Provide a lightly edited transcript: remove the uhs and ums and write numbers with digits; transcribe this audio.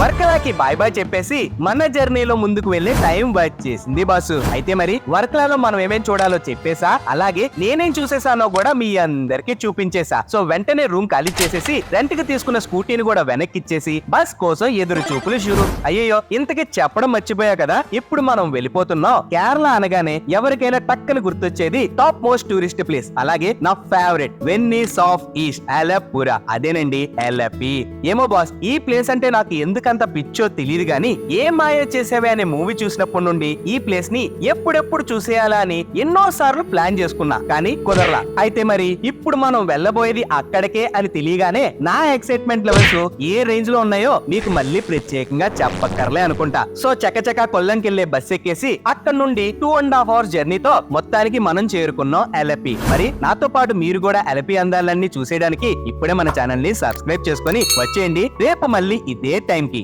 వర్కలాకి bye bye చెప్పేసి మన జర్నీలో ముందుకు వెళ్లే టైం వచ్చేసింది బాసు. అయితే మరి వర్కలాలో మనం ఏమేం చూడాలో చెప్పేసా, అలాగే నేనేం చూసేసానో కూడా మీ అందరికి చూపించేసా. సో వెంటనే రూమ్ ఖాళీ చేసేసి రెంట్ కి తీసుకున్న స్కూటీని కూడా వెనక్కి ఇచ్చేసి బస్ కోసం ఎదురు చూపులు షురు. అయ్యో ఇంతకీ చెప్పడం మర్చిపోయా కదా, ఇప్పుడు మనం వెళ్ళిపోతున్నాం. కేరళ అనగానే ఎవరికైనా టక్కని గుర్తొచ్చేది టాప్ మోస్ట్ టూరిస్ట్ ప్లేస్, అలాగే నా ఫేవరెట్ వెన్నీస్ ఆఫ్ ఈస్ట్ అలప్పురా. అదేనండి ఎల్ఎపి. ఏమో బాస్, ఈ ప్లేస్ అంటే నాకు ఎందుకంత పిచ్చో తెలియదు గానీ ఏ మాయ చేసేవే అనే మూవీ చూసినప్పటి నుండి ఈ ప్లేస్ ని ఎప్పుడెప్పుడు చూసేయాలా అని ఎన్నో సార్లు ప్లాన్ చేసుకున్నా, కానీ కుదరలా. అయితే మరి ఇప్పుడు మనం వెళ్ళబోయేది అక్కడికే అని తెలియగానే నా ఎక్సైట్మెంట్ లెవెల్స్ ఏ రేంజ్ లో ఉన్నాయో మీకు మళ్ళీ ప్రత్యేకంగా చెప్పక్కర్లే అనుకుంటా. సో చకచకా కొల్లంకి వెళ్లే బస్ ఎక్కేసి అక్కడ నుండి 2.5 hours జర్నీతో మొత్తానికి మనం చేరుకున్నాం ఎల్ఎపి. మరి నాతో పాటు మీరు కూడా ఎల్ఎపి అందాలన్నీ చూసేయడానికి ఇప్పుడే మన ఛానల్ ని సబ్స్క్రైబ్ చేసుకుని వచ్చేయండి. రేపు మళ్ళీ ఇదే టైం కి.